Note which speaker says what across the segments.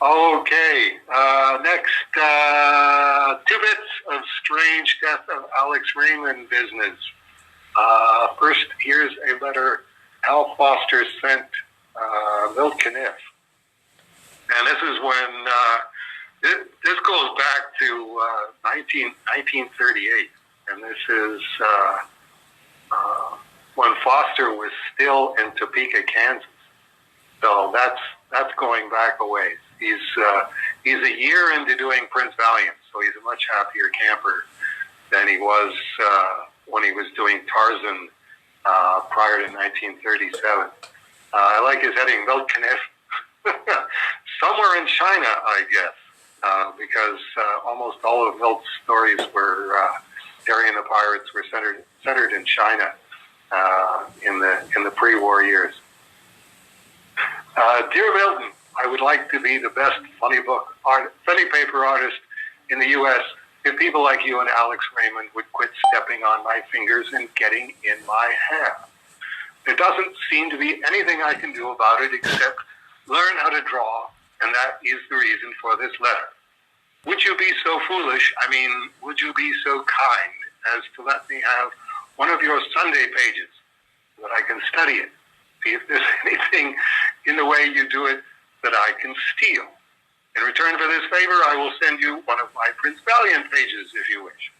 Speaker 1: Okay, next, two bits of strange death of Alex Raymond business. First, here's a letter Hal Foster sent Milt Caniff. And this is when, this goes back to 1938. And this is when Foster was still in Topeka, Kansas. So that's going back a ways. He's a year into doing Prince Valiant, so he's a much happier camper than he was when he was doing Tarzan prior to 1937. I like his heading, Milt Caniff. Somewhere in China, I guess, because almost all of Milt's stories were Terry and the Pirates were centered in China in the pre-war years. Dear Milton, I would like to be the best funny paper artist in the U.S. if people like you and Alex Raymond would quit stepping on my fingers and getting in my hair. There doesn't seem to be anything I can do about it except learn how to draw, and that is the reason for this letter. Would you be so foolish, would you be so kind as to let me have one of your Sunday pages so that I can study it? See if there's anything in the way you do it that I can steal. In return for this favor, I will send you one of my Prince Valiant pages, if you wish.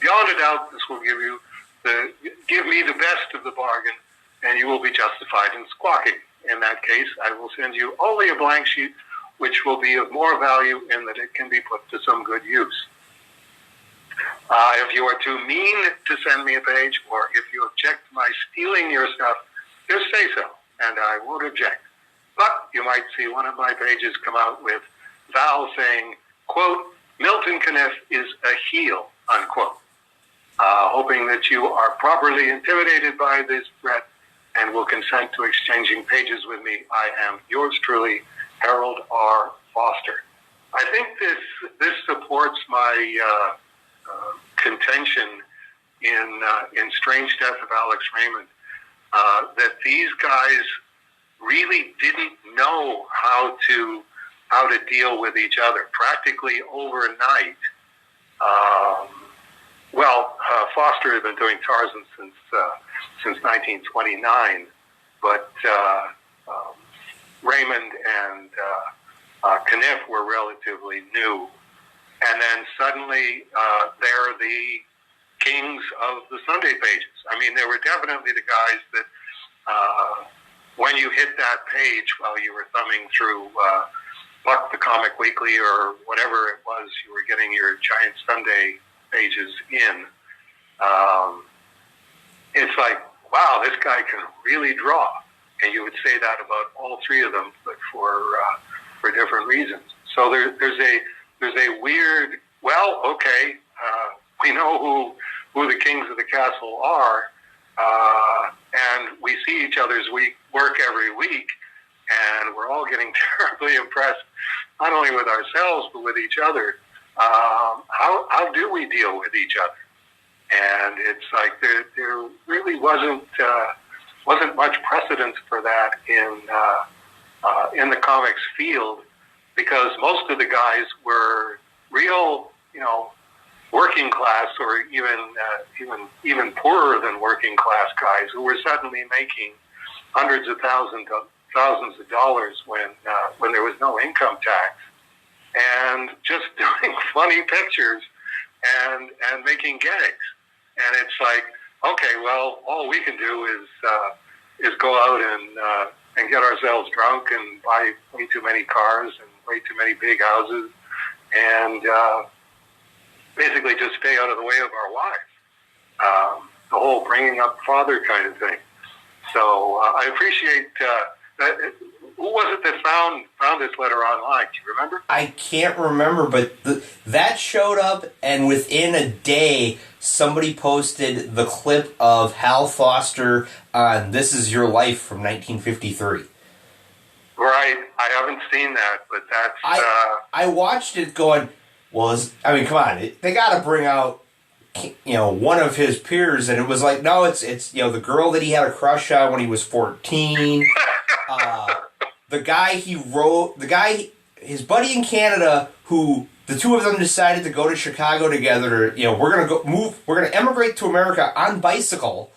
Speaker 1: Beyond a doubt, this will give me the best of the bargain, and you will be justified in squawking. In that case, I will send you only a blank sheet, which will be of more value in that it can be put to some good use. If you are too mean to send me a page, or if you object to my stealing your stuff, just say so, and I won't object. But you might see one of my pages come out with Val saying, quote, Milton Caniff is a heel, unquote. Hoping that you are properly intimidated by this threat and will consent to exchanging pages with me. I am yours truly, Harold R. Foster. I think this supports my contention in Strange Death of Alex Raymond, that these guys really didn't know how to deal with each other. Practically overnight, Foster had been doing Tarzan since 1929, but Raymond and Caniff were relatively new. And then suddenly, they're the kings of the Sunday pages. They were definitely the guys that when you hit that page while you were thumbing through Buck the Comic Weekly or whatever it was you were getting your giant Sunday pages in, it's like, wow, this guy can really draw. And you would say that about all three of them, but for different reasons. So there's a weird, we know who the kings of the castle are, and we see each other's work every week, and we're all getting terribly impressed, not only with ourselves, but with each other. How do we deal with each other? And it's like there really wasn't much precedence for that in the comics field, because most of the guys were real, working class, or even poorer than working class guys who were suddenly making hundreds of thousands of dollars when there was no income tax, and just doing funny pictures and making gags. And it's like, okay, well, all we can do is go out and get ourselves drunk and buy way too many cars and way too many big houses, and basically just stay out of the way of our wives. The whole bringing up father kind of thing. So I appreciate who was it that found this letter online? Do you remember?
Speaker 2: I can't remember, but that showed up, and within a day, somebody posted the clip of Hal Foster on This Is Your Life from 1953.
Speaker 1: Right. I haven't seen that, but that's...
Speaker 2: I watched it going, well, come on, they got to bring out, one of his peers, and it was like, no, it's the girl that he had a crush on when he was 14. The guy his buddy in Canada, who the two of them decided to go to Chicago together. You know, we're gonna emigrate to America on bicycle.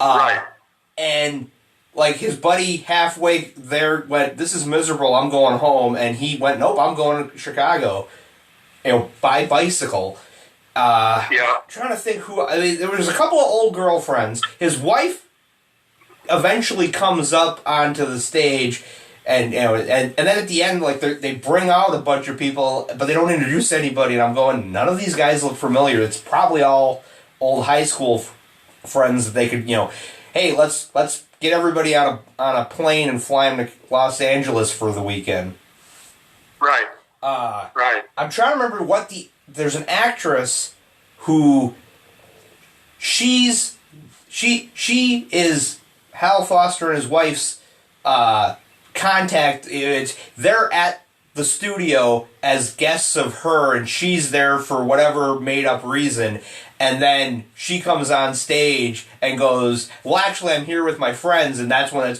Speaker 1: Right.
Speaker 2: And like his buddy halfway there went, "This is miserable. I'm going home," and he went, "Nope, I'm going to Chicago." You know, by bicycle.
Speaker 1: Yeah.
Speaker 2: I'm trying to think who. I mean, there was a couple of old girlfriends. His wife eventually comes up onto the stage, and you know, and then at the end, like they bring out a bunch of people, but they don't introduce anybody. And I'm going, none of these guys look familiar. It's probably all old high school friends that they could, you know, hey, let's get everybody on a plane and fly them to Los Angeles for the weekend.
Speaker 1: Right.
Speaker 2: Right. I'm trying to remember there's an actress who she is Hal Foster and his wife's contact. They're at the studio as guests of her, and she's there for whatever made up reason, and then she comes on stage and goes, "Well, actually, I'm here with my friends," and that's when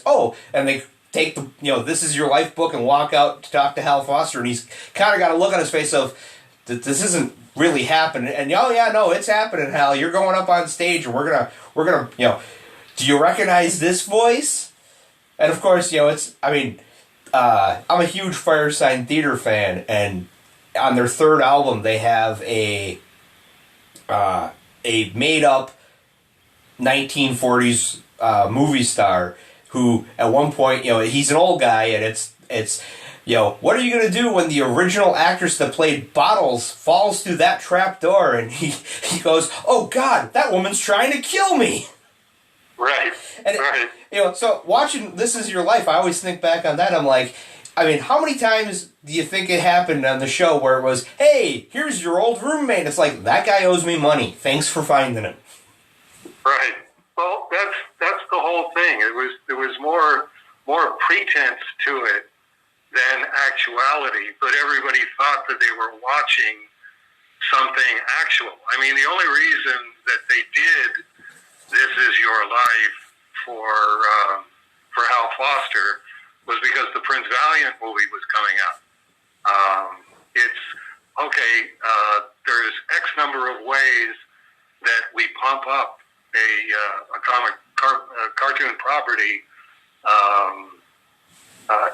Speaker 2: and they take the, you know, "This Is Your Life" book and walk out to talk to Hal Foster, and he's kind of got a look on his face of, this isn't really happening, and "Oh yeah, no, it's happening, Hal. You're going up on stage, and we're gonna, you know, do you recognize this voice?" And of course, you know, I'm a huge Firesign Theater fan, and on their third album, they have a made up 1940s movie star who at one point, you know, he's an old guy, and it's you know, what are you going to do when the original actress that played Bottles falls through that trap door? And he goes, "Oh God, that woman's trying to kill me."
Speaker 1: Right.
Speaker 2: And
Speaker 1: right.
Speaker 2: You know, so watching This Is Your Life, I always think back on that. I'm like, I mean, how many times do you think it happened on the show where it was, "Hey, here's your old roommate"? It's like, that guy owes me money. Thanks for finding him.
Speaker 1: Right. Well, that's the whole thing. There was more pretense to it than actuality, but everybody thought that they were watching something actual. I mean, the only reason that they did This Is Your Life for Hal Foster was because the Prince Valiant movie was coming out. It's okay. There's X number of ways that we pump up a cartoon property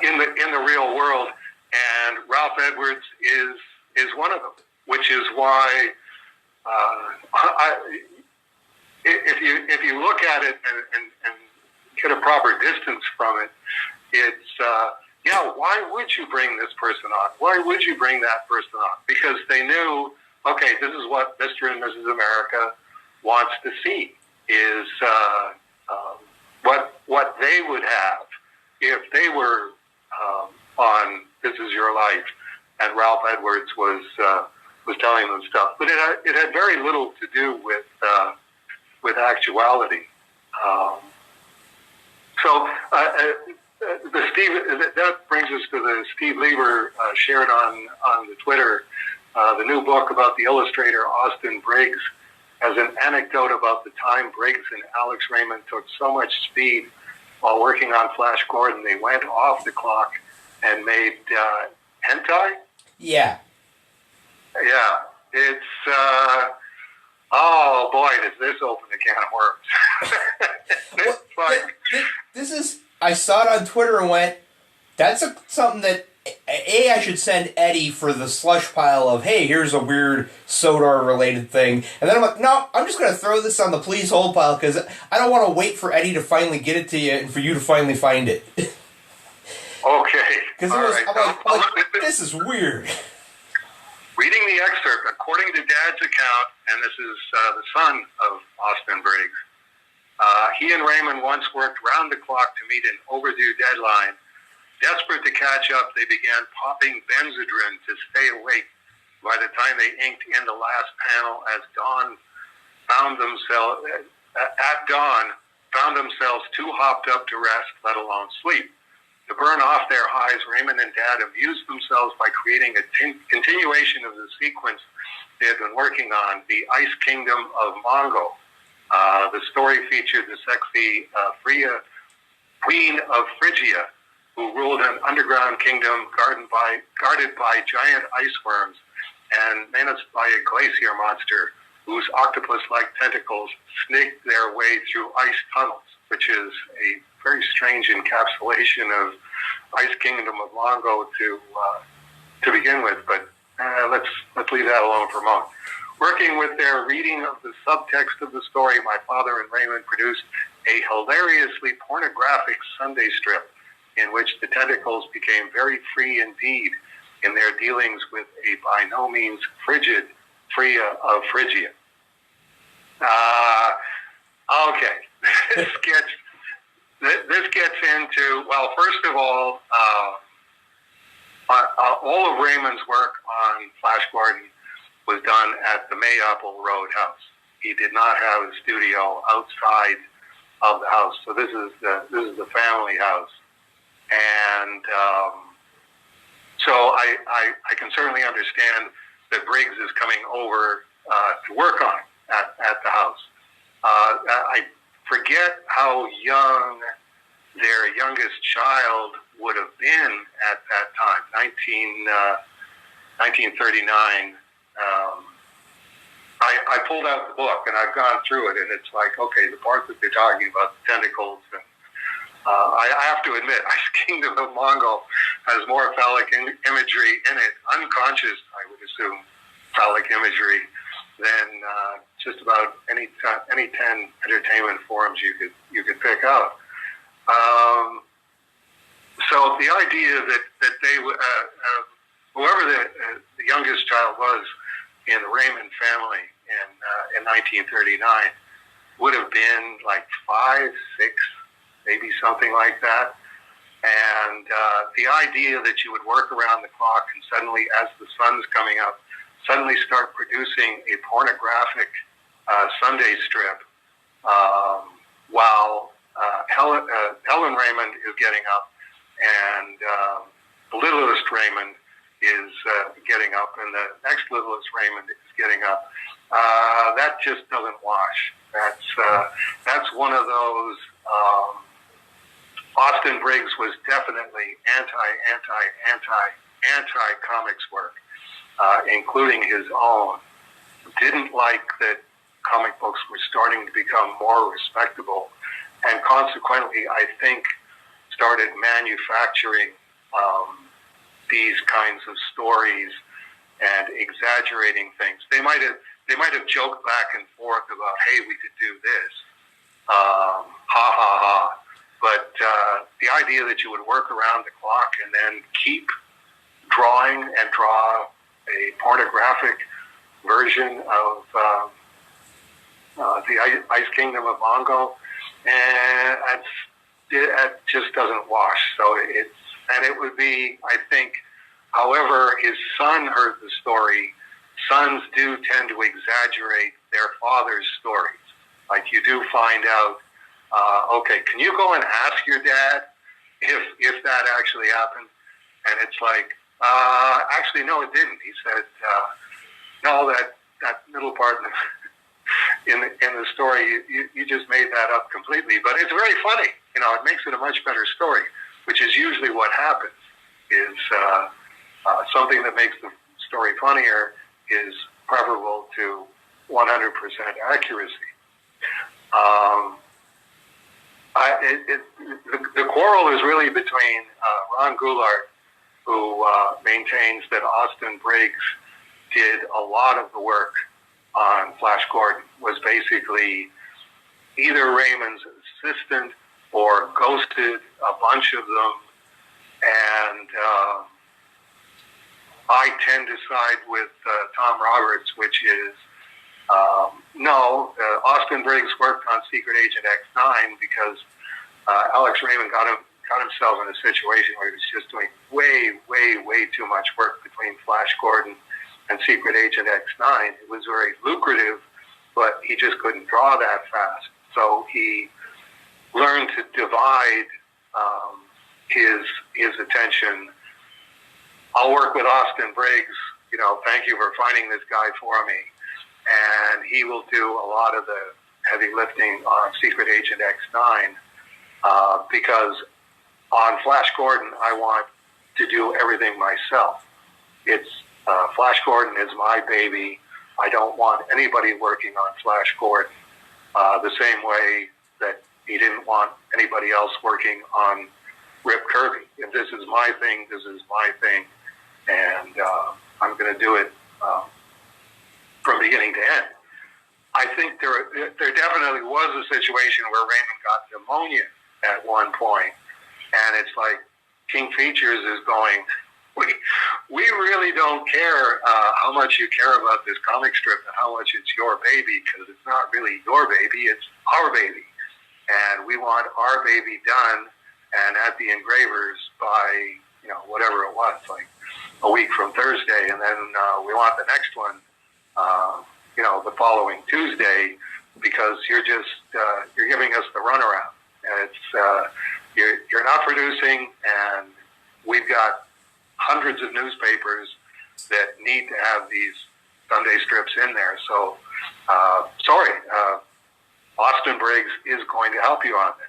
Speaker 1: in the real world, and Ralph Edwards is one of them. Which is why if you look at it and get a proper distance from it, it's why would you bring this person on? Why would you bring that person on? Because they knew, okay, this is what Mr. and Mrs. America wants to see, is what they would have if they were on This Is Your Life and Ralph Edwards was telling them stuff. But it had very little to do with actuality. That brings us to the Steve Lieber shared on the Twitter, the new book about the illustrator Austin Briggs, as an anecdote about the time Briggs and Alex Raymond took so much speed while working on Flash Gordon, they went off the clock and made hentai.
Speaker 2: Yeah.
Speaker 1: Yeah. It's oh boy, does this open a can of worms. It's like,
Speaker 2: this is. I saw it on Twitter and went, "That's something that I should send Eddie for the slush pile of, hey, here's a weird Sodor-related thing." And then I'm like, no, I'm just going to throw this on the please hold pile because I don't want to wait for Eddie to finally get it to you and for you to finally find it.
Speaker 1: Okay.
Speaker 2: Because I'm like, this is weird.
Speaker 1: Reading the excerpt, according to Dad's account, and this is the son of Austin Briggs, he and Raymond once worked round the clock to meet an overdue deadline. Desperate to catch up, they began popping Benzedrine to stay awake. By the time they inked in the last panel, found themselves too hopped up to rest, let alone sleep. To burn off their highs, Raymond and Dad amused themselves by creating a continuation of the sequence they had been working on, the Ice Kingdom of Mongo. The story featured the sexy Freya, Queen of Phrygia, who ruled an underground kingdom guarded by giant ice worms and menaced by a glacier monster whose octopus-like tentacles snaked their way through ice tunnels, which is a very strange encapsulation of Ice Kingdom of Mongo to begin with, but let's leave that alone for a moment. Working with their reading of the subtext of the story, my father and Raymond produced a hilariously pornographic Sunday strip in which the tentacles became very free indeed in their dealings with a by no means frigid Phrygia of Phrygia. Okay, this gets into, well, first of all of Raymond's work on Flash Gordon was done at the Mayapple Road house. He did not have a studio outside of the house, so this is the family house, and so I can certainly understand that Briggs is coming over to work on it at the house. I forget how young their youngest child would have been at that time, 1939. I pulled out the book and I've gone through it, and it's like, okay, the part that they're talking about, the tentacles, and I have to admit, Ice Kingdom of Mongo has more phallic imagery in it, unconscious, I would assume, phallic imagery, than just about any 10 entertainment forums you could pick out. So the idea that they whoever the youngest child was in the Raymond family in 1939 would have been like 5, 6, maybe something like that. And the idea that you would work around the clock and suddenly, as the sun's coming up, suddenly start producing a pornographic Sunday strip while Helen Raymond is getting up and the littlest Raymond is getting up, and the next littlest Raymond is getting up. That just doesn't wash. That's one of those. Austin Briggs was definitely anti comics work, including his own. Didn't like that comic books were starting to become more respectable, and consequently, I think, started manufacturing these kinds of stories and exaggerating things. They might have joked back and forth about, hey, we could do this, ha ha ha. But the idea that you would work around the clock and then keep drawing and draw a pornographic version of the Ice Kingdom of Mongo, and it just doesn't wash. So it would be, I think, however his son heard the story, sons do tend to exaggerate their father's stories. Like, you do find out, okay, can you go and ask your dad if that actually happened? And it's like, actually, no, it didn't. He said, no, that middle part in the story, you just made that up completely. But it's very funny. You know, it makes it a much better story, which is usually what happens, is something that makes the story funnier is preferable to 100% accuracy. The quarrel is really between Ron Goulart, who maintains that Austin Briggs did a lot of the work on Flash Gordon, was basically either Raymond's assistant or ghosted a bunch of them, and I tend to side with Tom Roberts, which is no, Austin Briggs worked on Secret Agent X9 because Alex Raymond got himself in a situation where he was just doing way too much work between Flash Gordon and Secret Agent X9. It was very lucrative, but he just couldn't draw that fast. So he learned to divide his attention. I'll work with Austin Briggs, you know, thank you for finding this guy for me. And he will do a lot of the heavy lifting on Secret Agent X9 because On Flash Gordon, I want to do everything myself. It's Flash Gordon is my baby. I don't want anybody working on Flash Gordon the same way that he didn't want anybody else working on Rip Kirby. If this is my thing, this is my thing, and I'm going to do it from beginning to end. I think there definitely was a situation where Raymond got pneumonia at one point, and it's like King Features is going, we really don't care how much you care about this comic strip and how much it's your baby, because it's not really your baby, it's our baby. And we want our baby done and at the engravers by, whatever it was, like a week from Thursday. And then we want the next one, the following Tuesday, because you're giving us the runaround. And it's, you're not producing, and we've got hundreds of newspapers that need to have these Sunday strips in there. So, Austin Briggs is going to help you on this.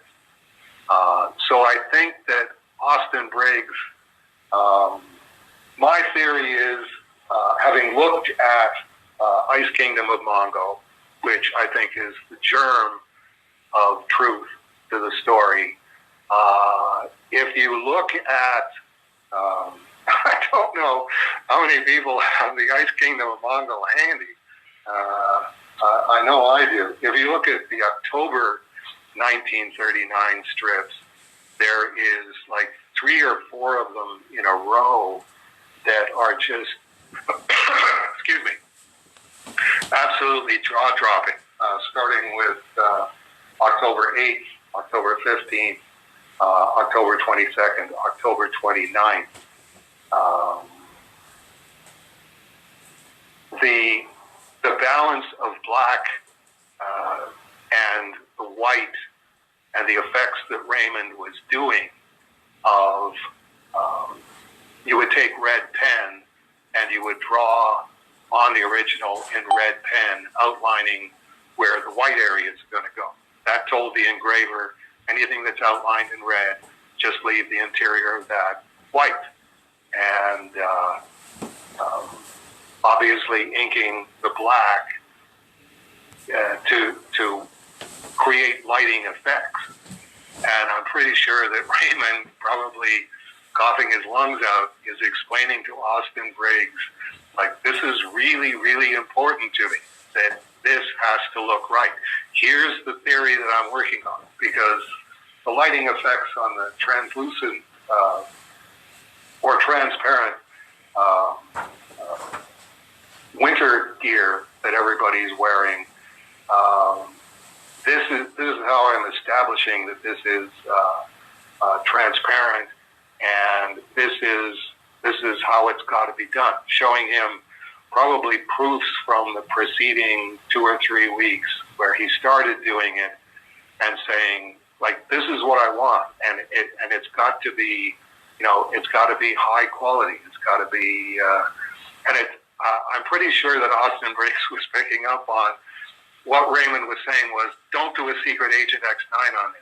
Speaker 1: So I think that Austin Briggs, my theory is, having looked at Ice Kingdom of Mongo, which I think is the germ of truth to the story, if you look at, I don't know how many people have the Ice Kingdom of Mongo handy. I know I do. If you look at the October 1939 strips, there is like 3 or 4 of them in a row that are just, excuse me, absolutely jaw-dropping, starting with October 8th, October 15th, October 22nd, October 29th. The balance of black and the white and the effects that Raymond was doing of, you would take red pen and you would draw on the original in red pen, outlining where the white area is going to go. That told the engraver, anything that's outlined in red, just leave the interior of that white. And obviously inking the black to create lighting effects. And I'm pretty sure that Raymond, probably coughing his lungs out, is explaining to Austin Briggs, like, this is really, really important to me, that this has to look right. Here's the theory that I'm working on, because the lighting effects on the translucent or transparent winter gear that everybody's wearing, this is how I'm establishing that this is transparent, and this is how it's got to be done. Showing him probably proofs from the preceding 2 or 3 weeks where he started doing it, and saying, like, this is what I want, and it's got to be, it's got to be high quality. It's got to be, I'm pretty sure that Austin Briggs was picking up on what Raymond was saying was, don't do a Secret Agent X9 on this.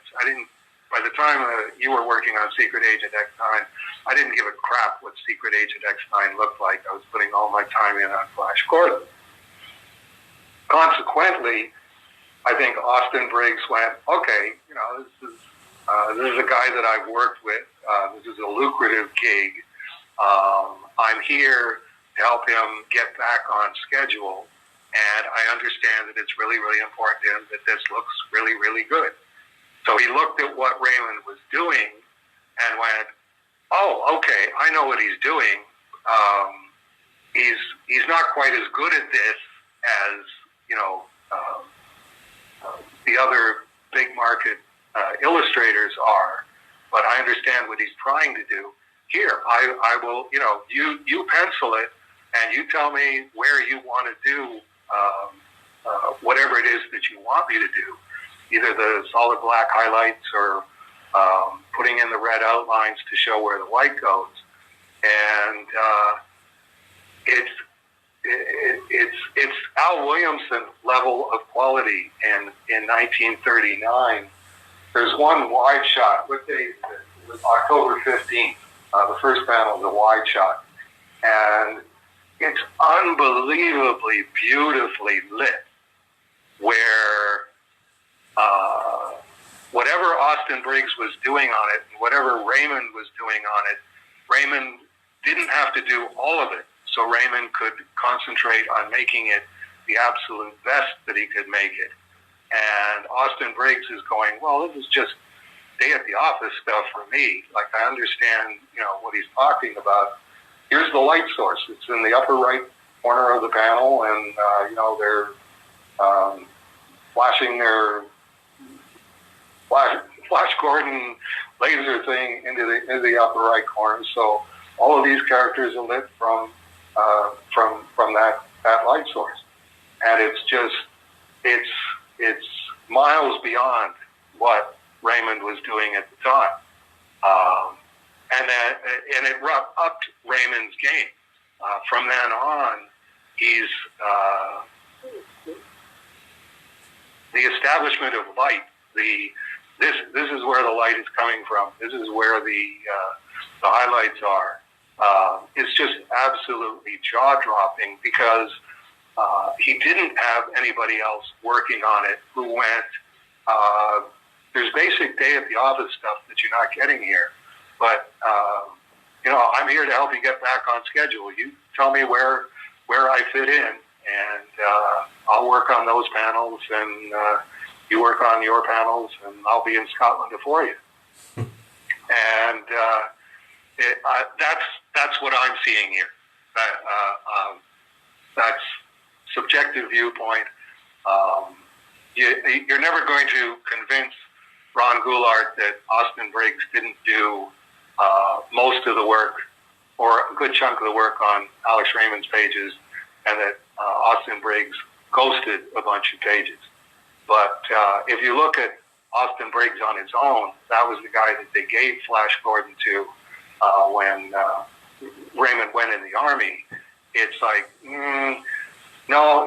Speaker 1: By the time you were working on Secret Agent X9, I didn't give a crap what Secret Agent X9 looked like. I was putting all my time in on Flash Gordon. Consequently, I think Austin Briggs went, okay, this is a guy that I've worked with. This is a lucrative gig. I'm here to help him get back on schedule, and I understand that it's really, really important to him that this looks really, really good. So he looked at what Raymond was doing and went, oh, okay, I know what he's doing. He's not quite as good at this as, the other big market illustrators are, but I understand what he's trying to do. Here, I will, you pencil it, and you tell me where you want to do whatever it is that you want me to do, either the solid black highlights or putting in the red outlines to show where the white goes. And it's Al Williamson level of quality. And in 1939, there's one wide shot. What day is it? was October 15th. The first panel is a wide shot. And it's unbelievably beautifully lit, where whatever Austin Briggs was doing on it, and whatever Raymond was doing on it, Raymond didn't have to do all of it. So Raymond could concentrate on making it the absolute best that he could make it. And Austin Briggs is going, well, this is just day at the office stuff for me. Like, I understand, what he's talking about. Here's the light source. It's in the upper right corner of the panel, and, they're flashing their Flash Gordon laser thing into the upper right corner. So all of these characters are lit from that light source. And it's miles beyond what Raymond was doing at the time. And it upped Raymond's game. From then on, he's the establishment of light. This is where the light is coming from. This is where the highlights are. It's just absolutely jaw-dropping because he didn't have anybody else working on it who went, there's basic day at the office stuff that you're not getting here. But, I'm here to help you get back on schedule. You tell me where I fit in, and I'll work on those panels, and you work on your panels, and I'll be in Scotland before you. And that's what I'm seeing here. That's subjective viewpoint. You're never going to convince Ron Goulart that Austin Briggs didn't do most of the work, or a good chunk of the work on Alex Raymond's pages, and that Austin Briggs ghosted a bunch of pages. But if you look at Austin Briggs on his own, that was the guy that they gave Flash Gordon to when Raymond went in the Army. It's like, no,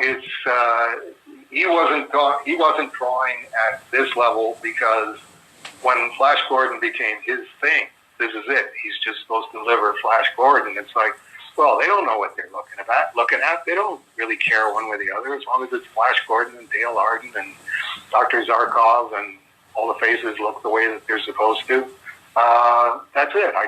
Speaker 1: he wasn't drawing at this level, because when Flash Gordon became his thing, this is it. He's just supposed to deliver Flash Gordon. It's like, well, they don't know what they're looking at. They don't really care one way or the other, as long as it's Flash Gordon and Dale Arden and Dr. Zarkov and all the faces look the way that they're supposed to. That's it. I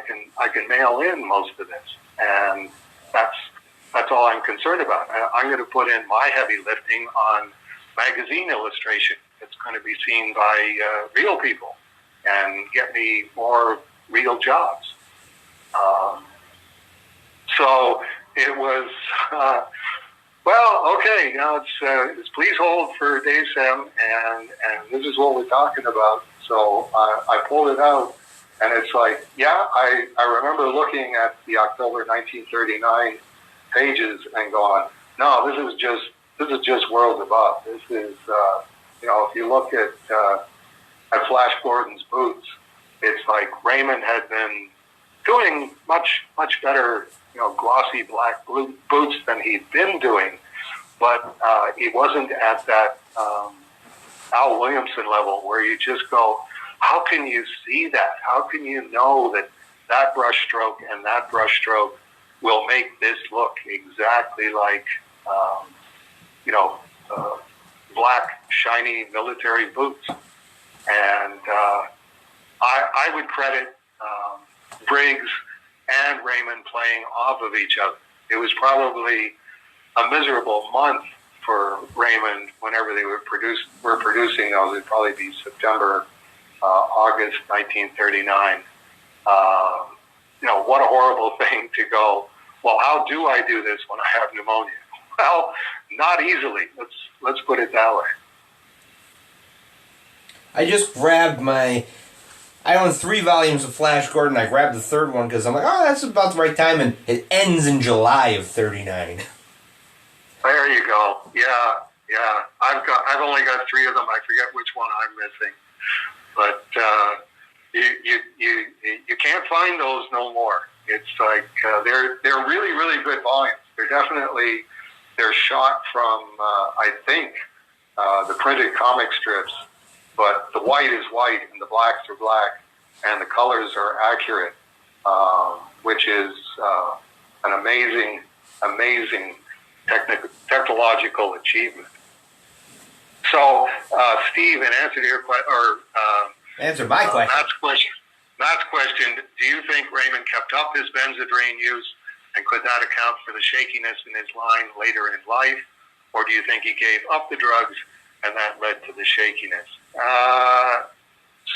Speaker 1: can mail in most of this, and that's all I'm concerned about. I'm going to put in my heavy lifting on magazine illustration. It's going to be seen by real people and get me more real jobs. So it was, okay, it's please hold for Dave Sem, and this is what we're talking about. So I pulled it out, and it's like, I remember looking at the October 1939 pages and going, no, this is just worlds above. This is, if you look at Flash Gordon's boots, it's like Raymond had been doing much better, glossy black boots than he'd been doing, but he wasn't at that Al Williamson level where you just go, how can you see that? How can you know that brush stroke and that brush stroke will make this look exactly like, black, shiny military boots? And I would credit Briggs and Raymond playing off of each other. It was probably a miserable month for Raymond whenever they were producing those. It'd probably be September, August 1939. What a horrible thing to go, well, how do I do this when I have pneumonia? Well, not easily. Let's put it that way.
Speaker 2: I just grabbed I own 3 volumes of Flash Gordon. I grabbed the third one because I'm like, oh, that's about the right time, and it ends in July of 39.
Speaker 1: There you go. Yeah. I've only got 3 of them. I forget which one I'm missing, but you can't find those no more. It's like they're really, really good volumes. They're shot from I think the printed comic strips, but the white is white and the blacks are black, and the colors are accurate, which is an amazing technological achievement. So, Steve, in answer to your
Speaker 2: answer my question.
Speaker 1: Matt's question, do you think Raymond kept up his Benzedrine use, and could that account for the shakiness in his line later in life? Or do you think he gave up the drugs and that led to the shakiness?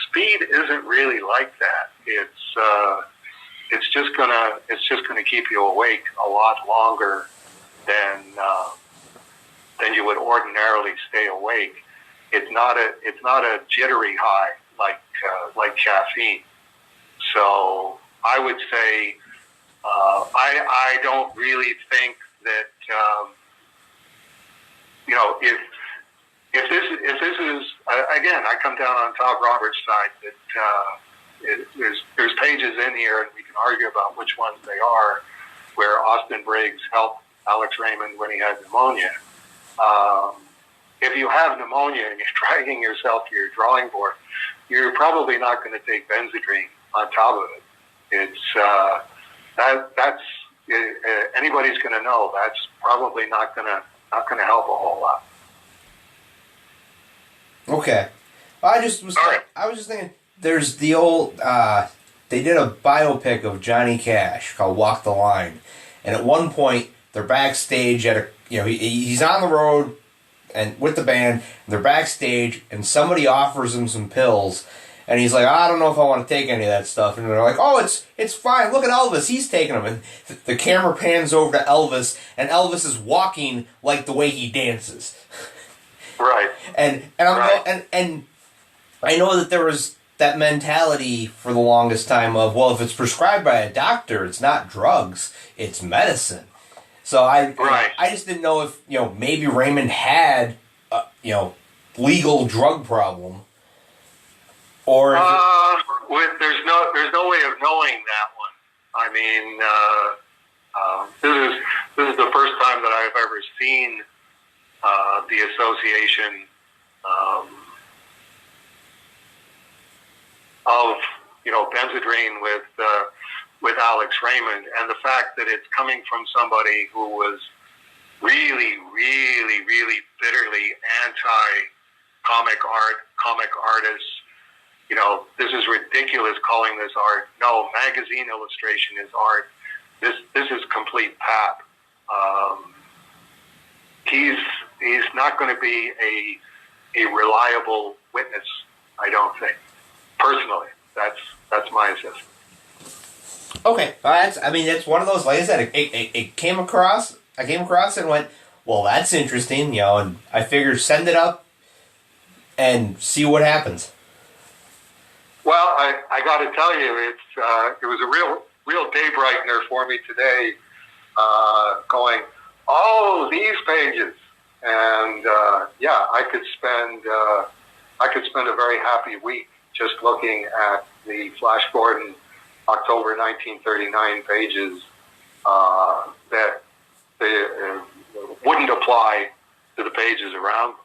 Speaker 1: Speed isn't really like that. It's just gonna keep you awake a lot longer than you would ordinarily stay awake. It's not a jittery high like caffeine. So I would say I don't really think that if this is again, I come down on Todd Roberts' side that there's pages in here, and we can argue about which ones they are, where Austin Briggs helped Alex Raymond when he had pneumonia. If you have pneumonia and you're dragging yourself to your drawing board, you're probably not going to take Benzedrine on top of it. It's that's anybody's going to know that's probably not going to help a whole lot.
Speaker 2: Okay, I was just thinking. There's the old. They did a biopic of Johnny Cash called "Walk the Line," and at one point they're backstage at he's on the road and with the band. And they're backstage, and somebody offers him some pills, and he's like, I don't know if I want to take any of that stuff. And they're like, oh, it's fine. Look at Elvis, he's taking them. And the camera pans over to Elvis, and Elvis is walking like the way he dances.
Speaker 1: Right.
Speaker 2: And I know that there was that mentality for the longest time of, well, if it's prescribed by a doctor, it's not drugs, it's medicine. So I just didn't know if maybe Raymond had legal drug problem, or
Speaker 1: there's no way of knowing that one. I mean, this is the first time that I've ever seen the association of Benzedrine with Alex Raymond, and the fact that it's coming from somebody who was really, really, really bitterly anti-comic artists. This is ridiculous calling this art. No, magazine illustration is art. This is complete pap. He's not going to be a reliable witness, I don't think. Personally, that's my assessment.
Speaker 2: Okay, that's one of those. Like I said, it came across. I came across it and went, well, that's interesting, and I figured send it up and see what happens.
Speaker 1: Well, I got to tell you, it was a real day brightener for me today, going, oh, these pages, and I could spend a very happy week just looking at the Flash Gordon October 1939 pages that wouldn't apply to the pages around them.